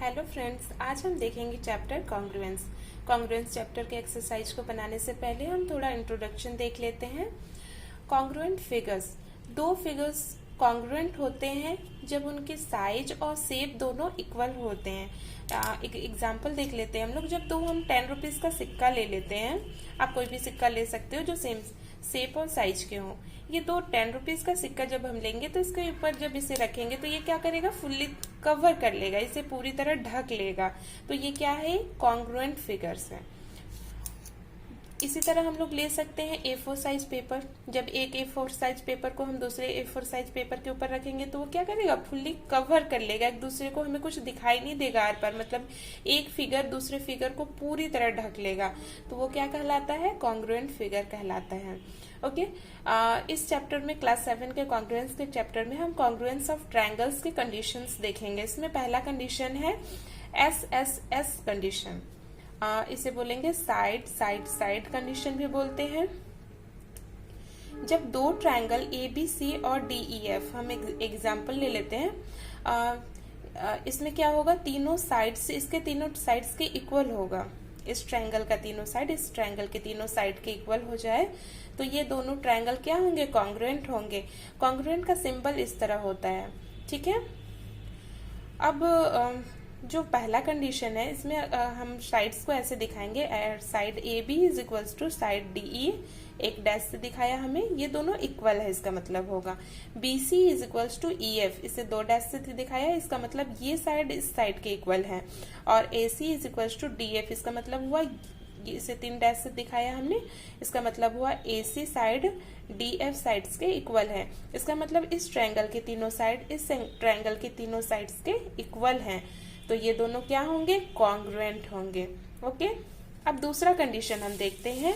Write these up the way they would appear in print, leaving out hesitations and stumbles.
Hello friends, आज हम देखेंगे चैप्टर कॉन्ग्रुएंस। कॉन्ग्रुएंस चैप्टर के एक्सरसाइज को बनाने से पहले हम थोड़ा इंट्रोडक्शन देख लेते हैं। कॉन्ग्रुएंट फिगर्स, दो फिगर्स कॉन्ग्रुएंट होते हैं जब उनके साइज और शेप दोनों इक्वल होते हैं। एक एग्जांपल देख लेते हैं हम लोग। जब हम 10 रुपीज का सिक्का ले लेते हैं, आप कोई भी सिक्का ले सकते हो जो सेम शेप और साइज के हों। ये दो 10 रुपीज का सिक्का जब हम लेंगे तो इसके ऊपर जब इसे रखेंगे तो ये क्या करेगा, फुल्ली कवर कर लेगा, इसे पूरी तरह ढक लेगा। तो ये क्या है, कॉन्ग्रुएंट फिगर्स है। इसी तरह हम लोग ले सकते हैं A4 साइज पेपर। जब एक A4 साइज पेपर को हम दूसरे A4 साइज पेपर के ऊपर रखेंगे तो वो क्या करेगा, फुल्ली कवर कर लेगा, एक दूसरे को हमें कुछ दिखाई नहीं देगा आर पार, मतलब एक फिगर दूसरे फिगर को पूरी तरह ढक लेगा। तो वो क्या कहलाता है, कॉन्ग्रुएंट फिगर कहलाता है। ओके, इस चैप्टर में क्लास 7 के कॉन्ग्रुएंस के चैप्टर में हम कॉन्ग्रुएंस ऑफ ट्रायंगल्स के कंडीशंस देखेंगे। इसमें पहला कंडीशन है SSS कंडीशन। इसे बोलेंगे साइड साइड साइड कंडीशन भी बोलते हैं। जब दो ट्रायंगल ABC और DEF, हम एग्जांपल ले लेते हैं। इसमें क्या होगा, तीनों साइड्स, इसके तीनों साइड्स के इक्वल होगा। इस ट्रायंगल का तीनों साइड इस ट्रायंगल के तीनों साइड के इक्वल हो जाए तो ये दोनों ट्रायंगल क्या होंगे, कॉन्ग्रुएंट होंगे। कॉन्ग्रुएंट का सिंबल इस तरह होता है, ठीक है। अब जो पहला कंडीशन है, इसमें हम साइड्स को ऐसे दिखाएंगे, side AB is equals to side DE, एक डैश से दिखाया हमें, ये दोनों इक्वल है, इसका मतलब होगा। BC is equals to EF, इसे दो डैश से दिखाया, इसका मतलब ये साइड इस साइड के इक्वल है। और AC is equals to DF, इसका मतलब हुआ, इसे 3 डैश से दिखाया हमने, इसका मतलब हुआ AC साइड DF साइड्स के इक्वल है। इसका मतलब इस ट्रायंगल के तीनों साइड इस ट्रायंगल के तीनों साइड्स के इक्वल हैं। तो ये दोनों क्या होंगे, कॉन्ग्रुएंट होंगे। ओके, अब दूसरा कंडीशन हम देखते हैं,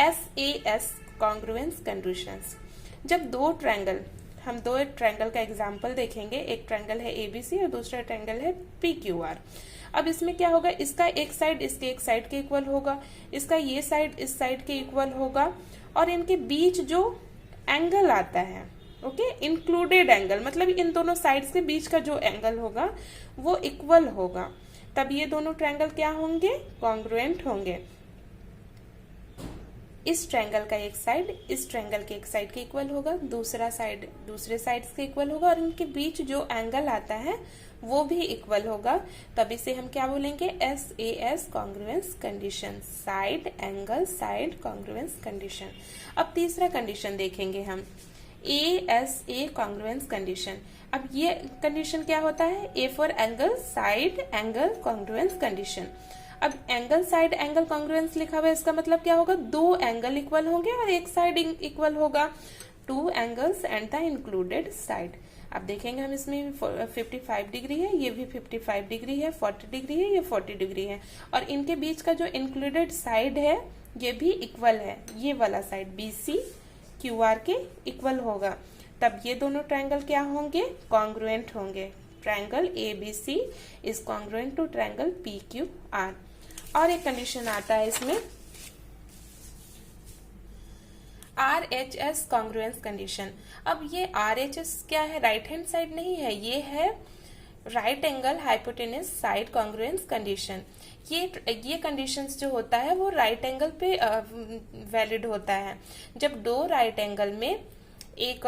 SAS कॉन्ग्रुएंस कंडीशंस। जब दो ट्रायंगल, हम दो ट्रायंगल का एग्जांपल देखेंगे, एक ट्रायंगल है ABC और दूसरा ट्रायंगल है PQR। अब इसमें क्या होगा, इसका एक साइड इसके एक साइड के इक्वल होगा, इसका ये साइड इस साइड के इक्वल होगा, और इनके बीच जो एंगल आता है, ओके, इंक्लूडेड एंगल, मतलब इन दोनों साइड्स के बीच का जो एंगल होगा वो इक्वल होगा, तब ये दोनों ट्रायंगल क्या होंगे, कॉन्ग्रुएंट होंगे। इस ट्रायंगल का एक साइड इस ट्रायंगल के एक साइड के इक्वल होगा, दूसरा साइड दूसरे साइड्स के इक्वल होगा, और इनके बीच जो एंगल आता है वो भी इक्वल होगा, तब इसे हम क्या बोलेंगे, SAS congruence condition, side angle side congruence condition. अब तीसरा कंडीशन देखेंगे हम, ASA कॉन्ग्रुएंस कंडीशन। अब ये कंडीशन क्या होता है, A for angle side angle congruence condition. अब एंगल साइड एंगल कॉन्ग्रुएंस लिखा हुआ है, इसका मतलब क्या होगा, दो एंगल इक्वल होंगे और एक साइड इक्वल होगा, two angles and the included side. अब देखेंगे हम, इसमें 55 डिग्री है, ये भी 55 डिग्री है, 40 डिग्री है, ये 40 डिग्री है, और इनके बीच का जो इंक्लूडेड साइड है ये भी इक्वल है, ये वाला साइड BC QR के इक्वल होगा, तब ये दोनों ट्रायंगल क्या होंगे, कॉन्ग्रुएंट होंगे। Triangle ABC is congruent to triangle PQR। और एक कंडीशन आता है इसमें, RHS कॉन्ग्रुएंस कंडीशन। अब ये RHS क्या है, राइट हैंड साइड नहीं है, ये है right angle hypotenuse side congruence condition. ये कंडीशंस जो होता है वो राइट एंगल पे वैलिड होता है। जब दो राइट एंगल में एक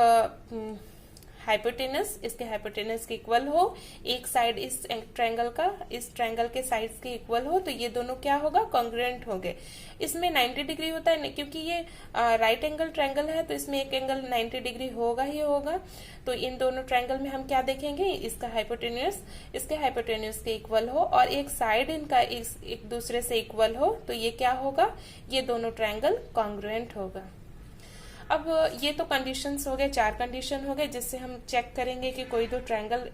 हाइपोटेनस इसके हाइपोटेनस के इक्वल हो, एक साइड इस ट्रायंगल का इस ट्रायंगल के साइड्स के इक्वल हो, तो ये दोनों क्या होगा, कॉन्ग्रुएंट होंगे। इसमें 90 डिग्री होता है, क्योंकि ये राइट एंगल ट्रायंगल है तो इसमें एक एंगल 90 डिग्री होगा ही होगा। तो इन दोनों ट्रायंगल में हम क्या देखेंगे, इसका हाइपोटेन्यूस इसके हाइपोटेन्यूस के इक्वल हो और एक साइड इनका एक दूसरे से इक्वल हो, तो ये क्या होगा, ये दोनों ट्रायंगल कॉन्ग्रुएंट होगा। अब ये तो कंडीशंस हो गए, 4 कंडीशन हो गए जिससे हम चेक करेंगे कि कोई दो ट्रायंगल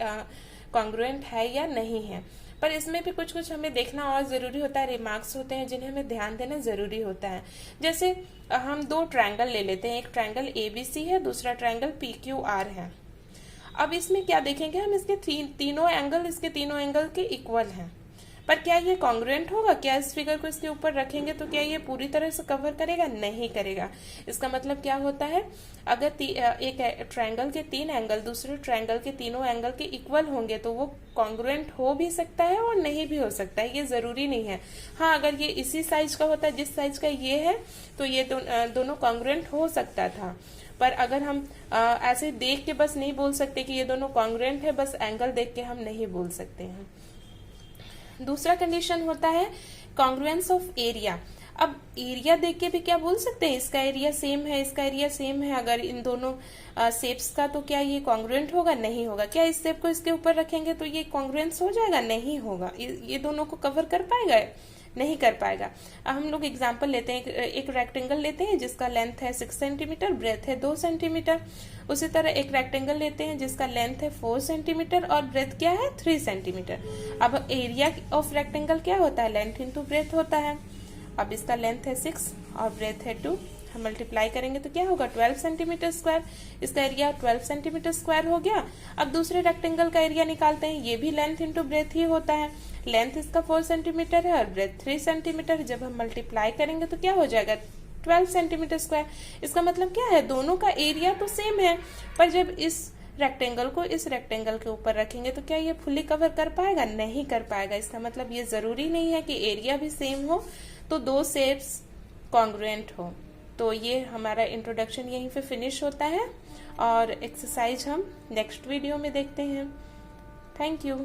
कॉन्ग्रुएंट है या नहीं है। पर इसमें भी कुछ कुछ हमें देखना और जरूरी होता है, रिमार्क्स होते हैं जिन्हें हमें ध्यान देना जरूरी होता है। जैसे हम दो ट्रायंगल ले लेते हैं, एक ट्रायंगल ABC है, दूसरा ट्रायंगल PQR है। अब इसमें क्या देखेंगे हम, इसके तीनों एंगल इसके तीनों एंगल के इक्वल हैं, पर क्या ये कॉन्ग्रुएंट होगा? क्या इस फिगर को इसके ऊपर रखेंगे तो क्या ये पूरी तरह से कवर करेगा? नहीं करेगा। इसका मतलब क्या होता है, अगर एक ट्रायंगल के 3 एंगल दूसरे ट्रायंगल के तीनों एंगल के इक्वल होंगे तो वो कॉन्ग्रुएंट हो भी सकता है और नहीं भी हो सकता है, ये जरूरी नहीं है। हाँ, अगर ये इसी साइज का होता है जिस साइज का ये है तो ये दोनों कॉन्ग्रुएंट हो सकता था। पर अगर हम ऐसे देख के बस नहीं बोल सकते कि ये दोनों कॉन्ग्रुएंट है, बस एंगल देख के हम नहीं बोल सकते हैं। दूसरा कंडीशन होता है कॉन्ग्रुएंस ऑफ एरिया। अब एरिया देख के भी क्या बोल सकते हैं, इसका एरिया सेम है, इसका एरिया सेम है, अगर इन दोनों शेप्स का, तो क्या ये कॉन्ग्रुएंट होगा? नहीं होगा। क्या इस शेप को इसके ऊपर रखेंगे तो ये कॉन्ग्रुएंस हो जाएगा? नहीं होगा। ये दोनों को कवर कर पाएगा? नहीं कर पाएगा। अब हम लोग एग्जाम्पल लेते हैं, एक रेक्टेंगल लेते हैं जिसका लेंथ है 6 सेंटीमीटर, ब्रेथ है 2 सेंटीमीटर। उसी तरह एक रेक्टेंगल लेते हैं जिसका लेंथ है 4 सेंटीमीटर और ब्रेथ क्या है 3 सेंटीमीटर। अब एरिया ऑफ रेक्टेंगल क्या होता है? लेंथ इंटू ब्रेथ होता है। अब इसका लेंथ है 6 और ब्रेथ है 2, हम मल्टीप्लाई करेंगे तो क्या होगा? 12 सेंटीमीटर स्क्वायर। इसका एरिया 12 सेंटीमीटर स्क्वायर हो गया। अब दूसरे रेक्टेंगल का एरिया निकालते हैं, ये भी लेंथ इंटू ब्रेथ ही होता है। लेंथ इसका 4 सेंटीमीटर है और ब्रेथ 3 सेंटीमीटर। जब हम मल्टीप्लाई करेंगे तो क्या हो जाएगा? 12 सेंटीमीटर स्क्वायर। इसका मतलब क्या है? दोनों का एरिया तो सेम है, पर जब इस रेक्टेंगल को इस रेक्टेंगल के ऊपर रखेंगे तो क्या ये फुली कवर कर पाएगा? नहीं कर पाएगा। इसका मतलब ये जरूरी नहीं है कि एरिया भी सेम हो तो दो शेप्स कॉन्ग्रुएंट हो। तो ये हमारा इंट्रोडक्शन यहीं पे फिनिश होता है और एक्सरसाइज हम नेक्स्ट वीडियो में देखते हैं। Thank you.